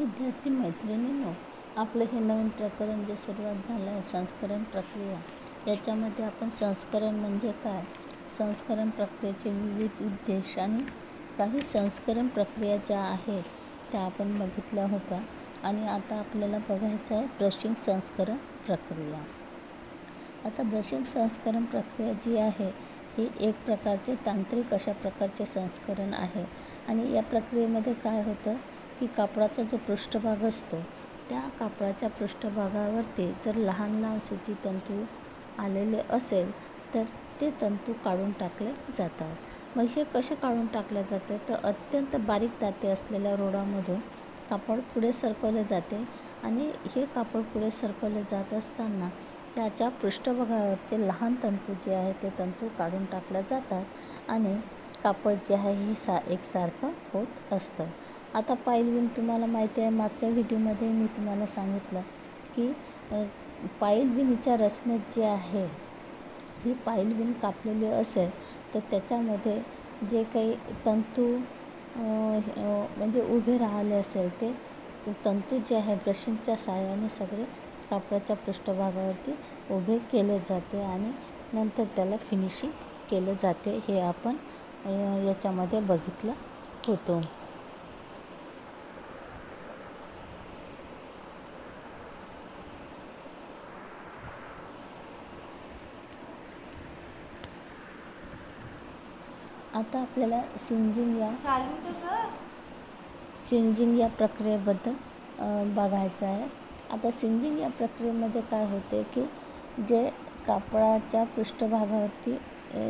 विद्यार्थी मैत्रिणींनो, आपलं हे नवीन प्रकरण जे सुरुवात झालं आहे संस्करण प्रक्रिया, याच्यामध्ये आपण संस्करण म्हणजे काय, संस्करण प्रक्रियेचे विविध उद्देश आणि काही संस्करण प्रक्रिया ज्या आहेत त्या आपण बघितल्या होत्या. आणि आता आपल्याला बघायचं आहे ब्रशिंग संस्करण प्रक्रिया. आता ब्रशिंग संस्करण प्रक्रिया जी आहे ही एक प्रकारचे तांत्रिक अशा प्रकारचे संस्करण आहे. आणि या प्रक्रियेमध्ये काय होतं की कापडाचा जो पृष्ठभाग असतो त्या कापडाच्या पृष्ठभागावरती जर लहान लहान सुती तंतू आलेले असेल तर ते तंतू काढून टाकले जातात. मग हे कसे काढून टाकले जाते तर अत्यंत बारीक दाते असलेल्या रोडामधून कापड पुढे सरकवले जाते. आणि हे कापड पुढे सरकवले जात असताना त्याच्या पृष्ठभागावरचे लहान तंतू जे आहे ते तंतू काढून टाकले जातात आणि कापड जे आहे हे एकसारखं होत असतं. आता पाईल विण तुम्हाला माहिती आहे, मागच्या व्हिडिओमध्ये मी तुम्हाला सांगितलं की पाईल विणीच्या रचनेत जे आहे ही पाईल विण कापलेली असेल तर त्याच्यामध्ये जे काही तंतू म्हणजे उभे राहिले असेल ते तंतू जे आहे ब्रशिंगच्या सहाय्याने सगळे कापडाच्या पृष्ठभागावरती उभे केले जाते आणि नंतर त्याला फिनिशिंग केले जाते. हे आपण याच्यामध्ये बघितलं होतं. आता आपल्याला सिंजिंग या प्रक्रियेबद्दल बघायचं आहे. आता सिंजिंग या प्रक्रियेमध्ये काय होते की जे कापडाच्या पृष्ठभागावरती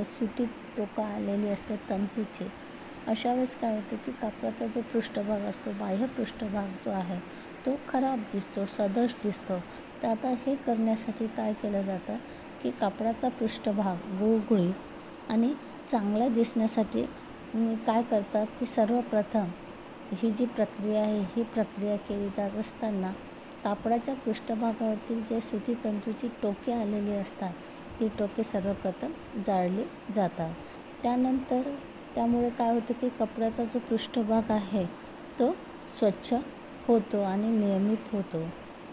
सुटी टोकं आलेली असते तंतूची, अशा वेळेस काय होते की कापडाचा जो पृष्ठभाग असतो, बाह्य पृष्ठभाग जो आहे तो खराब दिसतो, सदोष दिसतो. तर आता हे करण्यासाठी काय केलं जातं की कापडाचा पृष्ठभाग गुळगुळीत आणि चांगला दिसण्यासाठी काय करतात की सर्वप्रथम ही जी प्रक्रिया आहे ही प्रक्रिया केली जात असताना कापडाच्या पृष्ठभागावरती जे सुती तंतूची टोके आलेली असतात ती टोके सर्वप्रथम जाळली जातात. त्यानंतर त्यामुळे काय होतं की कपड्याचा जो पृष्ठभाग आहे तो स्वच्छ होतो आणि नियमित होतो.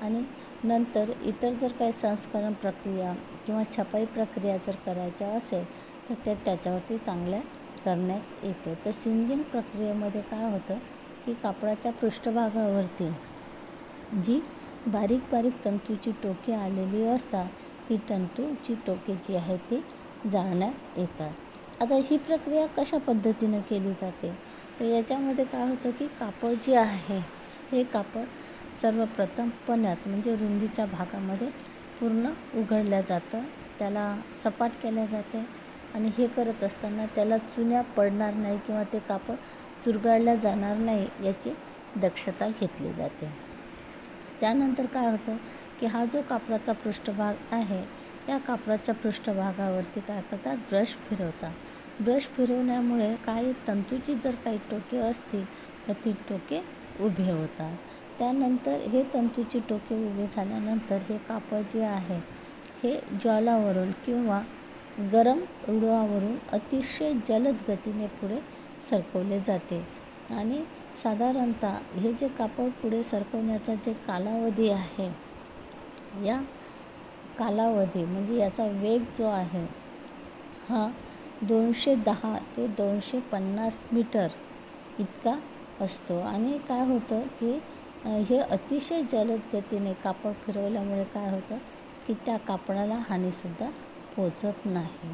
आणि नंतर इतर जर काही संस्करण प्रक्रिया किंवा छपाई प्रक्रिया जर करायच्या असेल तर ते त्याच्यावरती चांगल्या करण्यात येते. तर सिंजिंग प्रक्रियेमध्ये काय होतं की कापडाच्या पृष्ठभागावरती जी बारीक बारीक तंतूची टोके आलेली असतात ती तंतूची टोके जी आहे ती जाळण्यात येतात. आता ही प्रक्रिया कशा पद्धतीनं केली जाते तर याच्यामध्ये काय होतं की कापड जे आहे हे कापड सर्वप्रथम पण्यात म्हणजे रुंदीच्या भागामध्ये पूर्ण उघडल्या जातं, त्याला सपाट केल्या जाते. आणि हे करत असताना त्याला चुन्या पडणार नाही किंवा ते कापड चुरगाळल्या जाणार नाही याची दक्षता घेतली जाते. त्यानंतर काय होतं की हा जो कापडाचा पृष्ठभाग आहे या कापडाच्या पृष्ठभागावरती काय करतात, ब्रश फिरवतात. ब्रश फिरवण्यामुळे काही तंतूची जर काही टोके असतील तर ती टोके उभे होतात. त्यानंतर हे तंतूची टोके उभे झाल्यानंतर हे कापड जे आहे हे ज्वालावरून किंवा गरम रुळावरून अतिशय जलद गतीने पुढे सरकवले जाते. आणि साधारणतः हे जे कापड पुढे सरकवण्याचा जे कालावधी आहे या कालावधी म्हणजे याचा वेग जो आहे हा 210 ते 250 मीटर इतका असतो. आणि काय होतं की हे अतिशय जलद गतीने कापड फिरवल्यामुळे काय होतं की त्या कापडाला हानीसुद्धा पोचत नाही.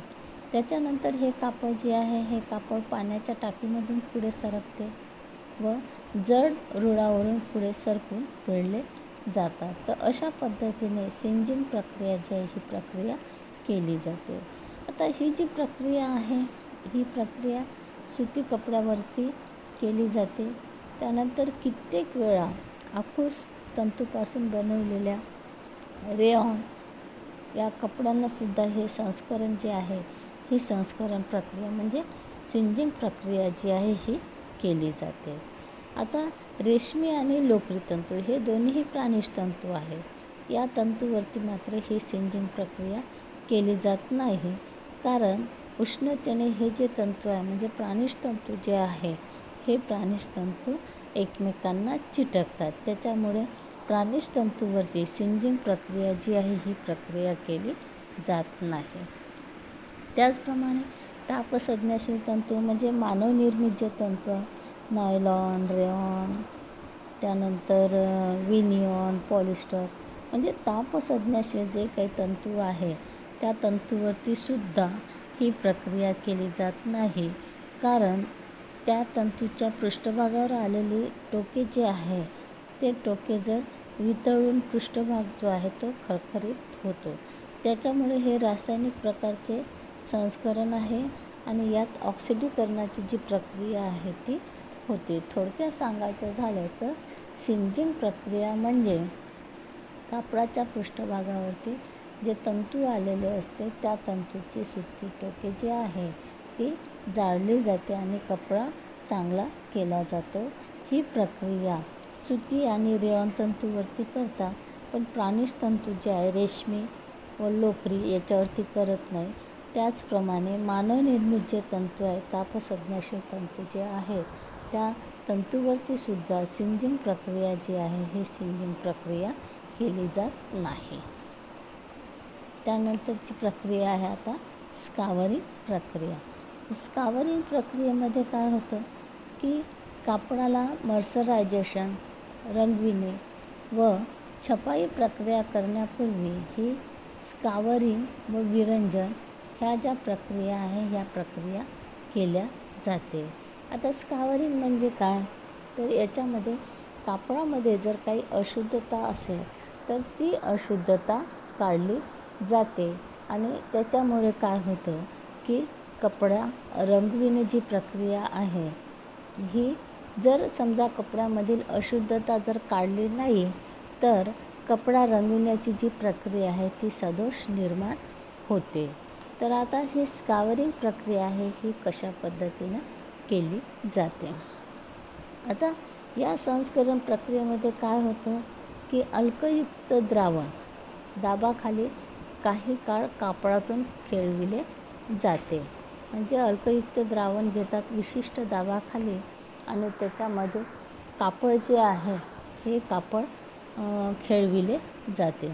त्याच्यानंतर हे कापड जे आहे हे कापड पाण्याच्या टाकीमधून पुढे सरकते व जड रुळावरून पुढे सरकून पिळले जातात. तर अशा पद्धतीने सिंजिंग प्रक्रिया जी आहे ही प्रक्रिया केली जाते. आता ही जी प्रक्रिया आहे ही प्रक्रिया सुती कपड्यावरती केली जाते. त्यानंतर कित्येक वेळा आखूस तंतूपासून बनवलेल्या रेयॉन या कपड्यांनासुद्धा हे संस्करण जे आहे ही संस्करण प्रक्रिया म्हणजे सिंजिंग प्रक्रिया जी आहे ही केली जाते. आता रेशमी आणि लोकरी तंतू हे दोन्हीही प्राणिज तंतू आहे. या तंतूवरती मात्र ही सिंजिंग प्रक्रिया केली जात नाही, कारण उष्णतेने हे जे तंतू आहे म्हणजे प्राणिज तंतू जे आहे हे प्राणिज तंतू एकमेकांना चिटकतात. त्याच्यामुळे प्राणिज तंतूवरती सिंजिंग प्रक्रिया जी आहे ही प्रक्रिया केली जात नाही. त्याचप्रमाणे तापसंज्ञाशील तंतू म्हणजे मानवनिर्मित जे तंतू आहे, नायलॉन, रेयॉन, त्यानंतर विनियॉन, पॉलिस्टर, म्हणजे तापसंज्ञाशील जे काही तंतू आहे त्या तंतूवरती सुद्धा ही प्रक्रिया केली जात नाही. कारण त्या तंतूच्या पृष्ठभागावर आलेले टोके जे आहे ते टोके जर वितळून पृष्ठभाग जो आहे तो खरखरीत होतो. त्याच्यामुळे हे रासायनिक प्रकारचे संस्करण आहे आणि यात ऑक्सिडीकरणाची जी प्रक्रिया आहे ती होते. थोडक्यात सांगायचं झालं तर सिंजिंग प्रक्रिया म्हणजे कापडाच्या पृष्ठभागावरती जे तंतू आलेले असते त्या तंतूची सुती टोके जे आहे ती जाळली जाते आणि कपडा चांगला केला जातो. ही प्रक्रिया सुती आणि रेयॉन तंतूवरती करतात, पण प्राणिज तंतू जे आहे रेशमी व लोकरी याच्यावरती करत नाही. त्याचप्रमाणे मानवनिर्मित जे तंतू आहे, तापसंज्ञाशील तंतू जे आहेत त्या तंतूवरती सुद्धा सिंजिंग प्रक्रिया जी आहे ही सिंजिंग प्रक्रिया केली जात नाही. त्यानंतरची प्रक्रिया आहे आता स्कावरिंग प्रक्रिया. स्कावरिंग प्रक्रियेमध्ये काय होतं की कापडाला मर्सरायझेशन, रंगविणे व छपाई प्रक्रिया करण्यापूर्वी ही स्कावरिंग व विरंजन ह्या ज्या प्रक्रिया आहे ह्या प्रक्रिया केल्या जाते. आता स्कावरिंग म्हणजे काय, तर याच्यामध्ये कापडामध्ये जर काही अशुद्धता असेल तर ती अशुद्धता काढली जाते आणि त्याच्यामुळे काय होतं की कपडा रंगविणे जी प्रक्रिया आहे ही जर समजा कपड्यामधील अशुद्धता जर काढली नाही तर कपडा रंगविण्याची जी प्रक्रिया आहे ती सदोष निर्माण होते. तर आता ही स्कावरिंग प्रक्रिया आहे ही कशा पद्धतीनं केली जाते. आता या संस्करण प्रक्रियेमध्ये काय होतं की अल्कयुक्त द्रावण दाबाखाली काही काळ कापडातून खेळविले जाते. म्हणजे अल्कयुक्त द्रावण घेतात विशिष्ट दाबाखाली आणि त्याच्यामध्ये कापड जे आहे हे कापड खेळविले जाते.